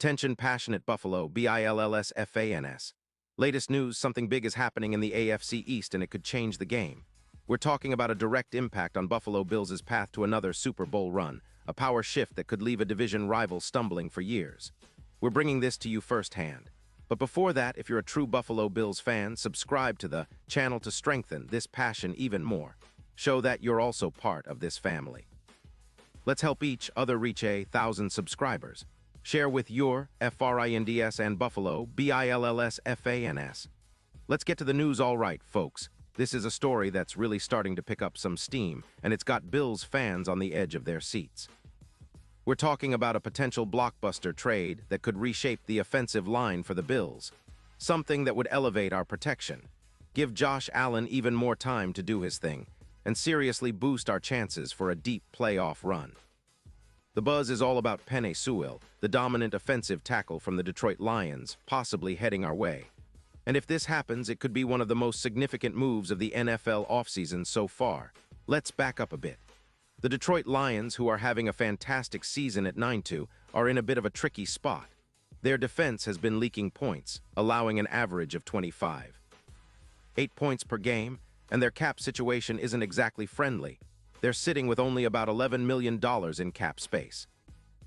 Attention passionate Buffalo, BILLSFANS. Latest news, something big is happening in the AFC East and it could change the game. We're talking about a direct impact on Buffalo Bills' path to another Super Bowl run, a power shift that could leave a division rival stumbling for years. We're bringing this to you firsthand. But before that, if you're a true Buffalo Bills fan, subscribe to the channel to strengthen this passion even more. Show that you're also part of this family. Let's help each other reach 1,000 subscribers. Share with your FRINDS and Buffalo, BILLSFANS. Let's get to the news. All right, folks. This is a story that's really starting to pick up some steam, and it's got Bills fans on the edge of their seats. We're talking about a potential blockbuster trade that could reshape the offensive line for the Bills. Something that would elevate our protection, give Josh Allen even more time to do his thing, and seriously boost our chances for a deep playoff run. The buzz is all about Penei Sewell, the dominant offensive tackle from the Detroit Lions, possibly heading our way. And if this happens, it could be one of the most significant moves of the NFL offseason so far. Let's back up a bit. The Detroit Lions, who are having a fantastic season at 9-2, are in a bit of a tricky spot. Their defense has been leaking points, allowing an average of 25. 8 points per game, and their cap situation isn't exactly friendly. They're sitting with only about $11 million in cap space.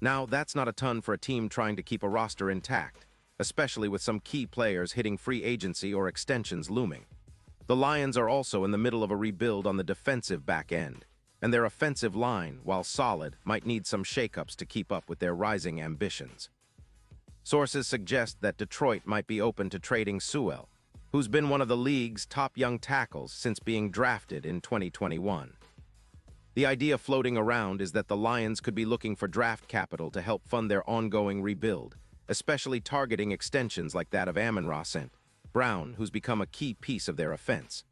Now, that's not a ton for a team trying to keep a roster intact, especially with some key players hitting free agency or extensions looming. The Lions are also in the middle of a rebuild on the defensive back end, and their offensive line, while solid, might need some shakeups to keep up with their rising ambitions. Sources suggest that Detroit might be open to trading Sewell, who's been one of the league's top young tackles since being drafted in 2021. The idea floating around is that the Lions could be looking for draft capital to help fund their ongoing rebuild, especially targeting extensions like that of Amon-Ra St. Brown, who's become a key piece of their offense.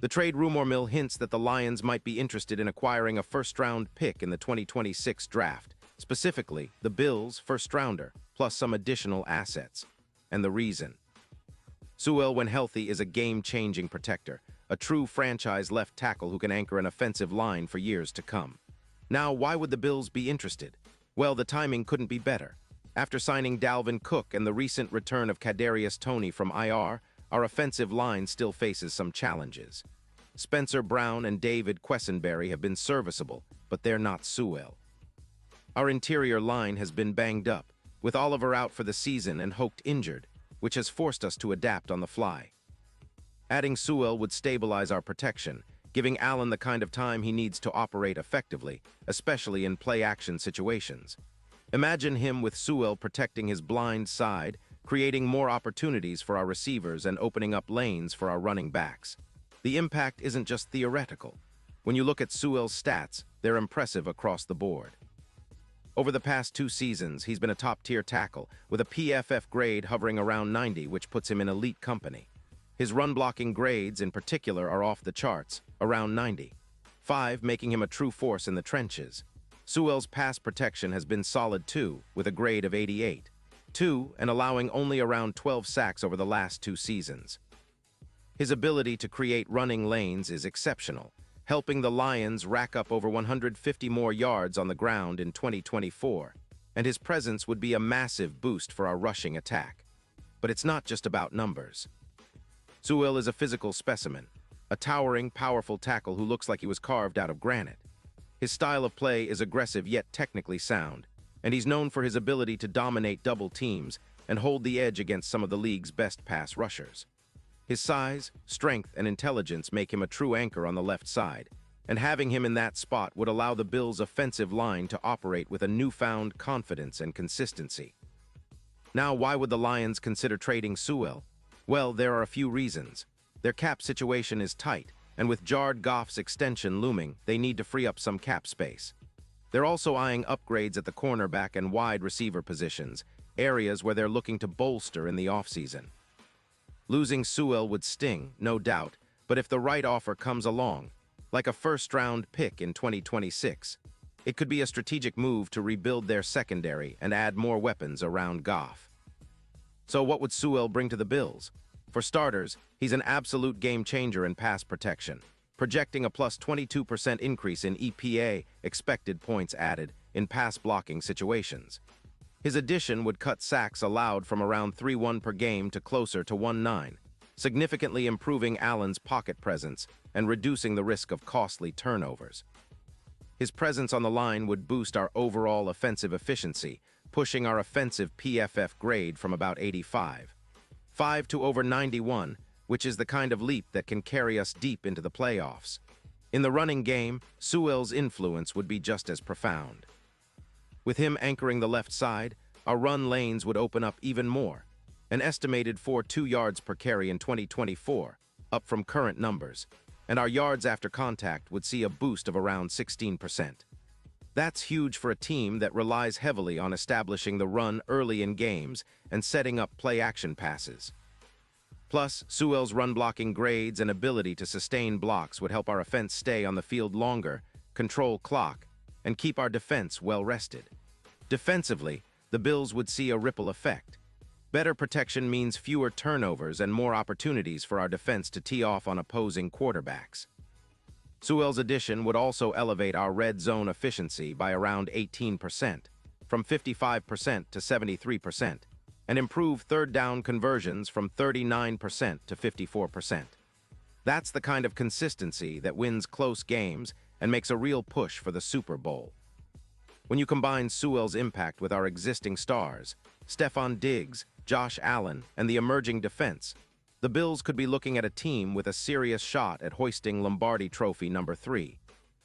The trade rumor mill hints that the Lions might be interested in acquiring a first-round pick in the 2026 draft, specifically the Bills' first-rounder, plus some additional assets. And the reason? Sewell, when healthy, is a game-changing protector, a true franchise left tackle who can anchor an offensive line for years to come. Now, why would the Bills be interested? Well, the timing couldn't be better. After signing Dalvin Cook and the recent return of Kadarius Toney from IR, our offensive line still faces some challenges. Spencer Brown and David Quessenberry have been serviceable, but they're not Sewell. Our interior line has been banged up, with Oliver out for the season and Hoke injured, which has forced us to adapt on the fly. Adding Sewell would stabilize our protection, giving Allen the kind of time he needs to operate effectively, especially in play-action situations. Imagine him with Sewell protecting his blind side, creating more opportunities for our receivers and opening up lanes for our running backs. The impact isn't just theoretical. When you look at Sewell's stats, they're impressive across the board. Over the past 2 seasons, he's been a top-tier tackle, with a PFF grade hovering around 90, which puts him in elite company. His run-blocking grades, in particular, are off the charts, around 90. 5, making him a true force in the trenches. Sewell's pass protection has been solid too, with a grade of 88. 2, and allowing only around 12 sacks over the last 2 seasons. His ability to create running lanes is exceptional, helping the Lions rack up over 150 more yards on the ground in 2024, and his presence would be a massive boost for our rushing attack. But it's not just about numbers. Sewell is a physical specimen, a towering, powerful tackle who looks like he was carved out of granite. His style of play is aggressive yet technically sound, and he's known for his ability to dominate double teams and hold the edge against some of the league's best pass rushers. His size, strength, and intelligence make him a true anchor on the left side, and having him in that spot would allow the Bills' offensive line to operate with a newfound confidence and consistency. Now, why would the Lions consider trading Sewell? Well, there are a few reasons. Their cap situation is tight, and with Jared Goff's extension looming, they need to free up some cap space. They're also eyeing upgrades at the cornerback and wide receiver positions, areas where they're looking to bolster in the offseason. Losing Sewell would sting, no doubt, but if the right offer comes along, like a first-round pick in 2026, it could be a strategic move to rebuild their secondary and add more weapons around Goff. So what would Sewell bring to the Bills? For starters, he's an absolute game-changer in pass protection, projecting a plus 22% increase in EPA, expected points added, in pass-blocking situations. His addition would cut sacks allowed from around 3-1 per game to closer to 1-9, significantly improving Allen's pocket presence and reducing the risk of costly turnovers. His presence on the line would boost our overall offensive efficiency, pushing our offensive PFF grade from about 85.5 to over 91, which is the kind of leap that can carry us deep into the playoffs. In the running game, Sewell's influence would be just as profound. With him anchoring the left side, our run lanes would open up even more, an estimated 4.2 yards per carry in 2024, up from current numbers, and our yards after contact would see a boost of around 16%. That's huge for a team that relies heavily on establishing the run early in games and setting up play-action passes. Plus, Sewell's run-blocking grades and ability to sustain blocks would help our offense stay on the field longer, control clock, and keep our defense well-rested. Defensively, the Bills would see a ripple effect. Better protection means fewer turnovers and more opportunities for our defense to tee off on opposing quarterbacks. Sewell's addition would also elevate our red zone efficiency by around 18%, from 55% to 73%, and improve third down conversions from 39% to 54%. That's the kind of consistency that wins close games and makes a real push for the Super Bowl. When you combine Sewell's impact with our existing stars, Stephon Diggs, Josh Allen, and the emerging defense, the Bills could be looking at a team with a serious shot at hoisting Lombardi Trophy number 3.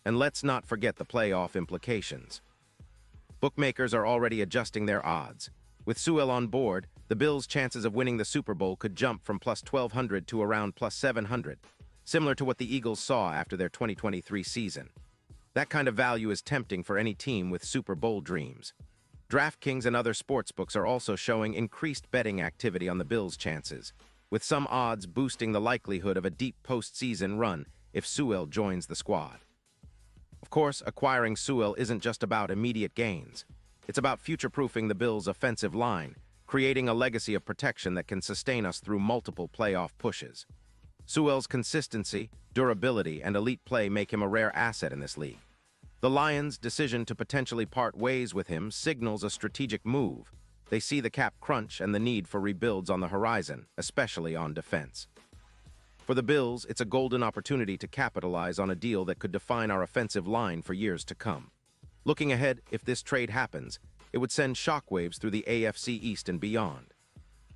And let's not forget the playoff implications. Bookmakers are already adjusting their odds. With Sewell on board, the Bills' chances of winning the Super Bowl could jump from plus 1,200 to around plus 700, similar to what the Eagles saw after their 2023 season. That kind of value is tempting for any team with Super Bowl dreams. DraftKings and other sportsbooks are also showing increased betting activity on the Bills' chances, with some odds boosting the likelihood of a deep postseason run if Sewell joins the squad. Of course, acquiring Sewell isn't just about immediate gains. It's about future-proofing the Bills' offensive line, creating a legacy of protection that can sustain us through multiple playoff pushes. Sewell's consistency, durability, and elite play make him a rare asset in this league. The Lions' decision to potentially part ways with him signals a strategic move. They see the cap crunch and the need for rebuilds on the horizon, especially on defense. For the Bills, it's a golden opportunity to capitalize on a deal that could define our offensive line for years to come. Looking ahead, if this trade happens, it would send shockwaves through the AFC East and beyond.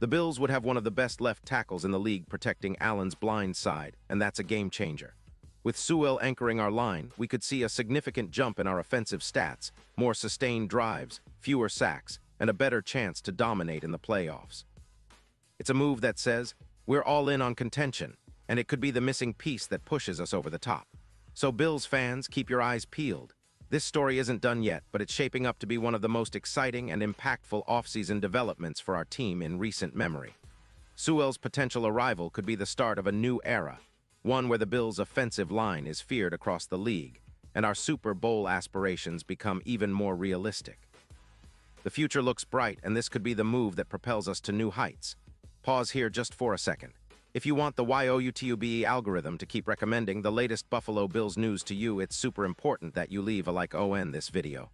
The Bills would have one of the best left tackles in the league protecting Allen's blind side, and that's a game changer. With Sewell anchoring our line, we could see a significant jump in our offensive stats, more sustained drives, fewer sacks, and a better chance to dominate in the playoffs. It's a move that says, we're all in on contention, and it could be the missing piece that pushes us over the top. So Bills fans, keep your eyes peeled. This story isn't done yet, but it's shaping up to be one of the most exciting and impactful offseason developments for our team in recent memory. Sewell's potential arrival could be the start of a new era, one where the Bills' offensive line is feared across the league, and our Super Bowl aspirations become even more realistic. The future looks bright, and this could be the move that propels us to new heights. Pause here just for a second. If you want the YouTube algorithm to keep recommending the latest Buffalo Bills news to you, it's super important that you leave a like on this video.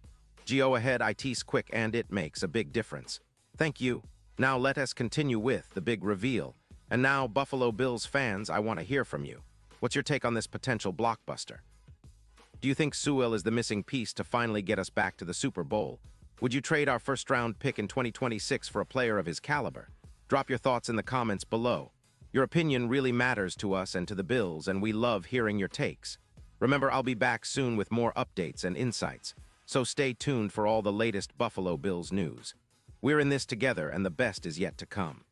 Go ahead, it's quick and it makes a big difference. Thank you. Now let us continue with the big reveal. And now, Buffalo Bills fans, I want to hear from you. What's your take on this potential blockbuster? Do you think Sewell is the missing piece to finally get us back to the Super Bowl? Would you trade our first-round pick in 2026 for a player of his caliber? Drop your thoughts in the comments below. Your opinion really matters to us and to the Bills, and we love hearing your takes. Remember, I'll be back soon with more updates and insights, so stay tuned for all the latest Buffalo Bills news. We're in this together, and the best is yet to come.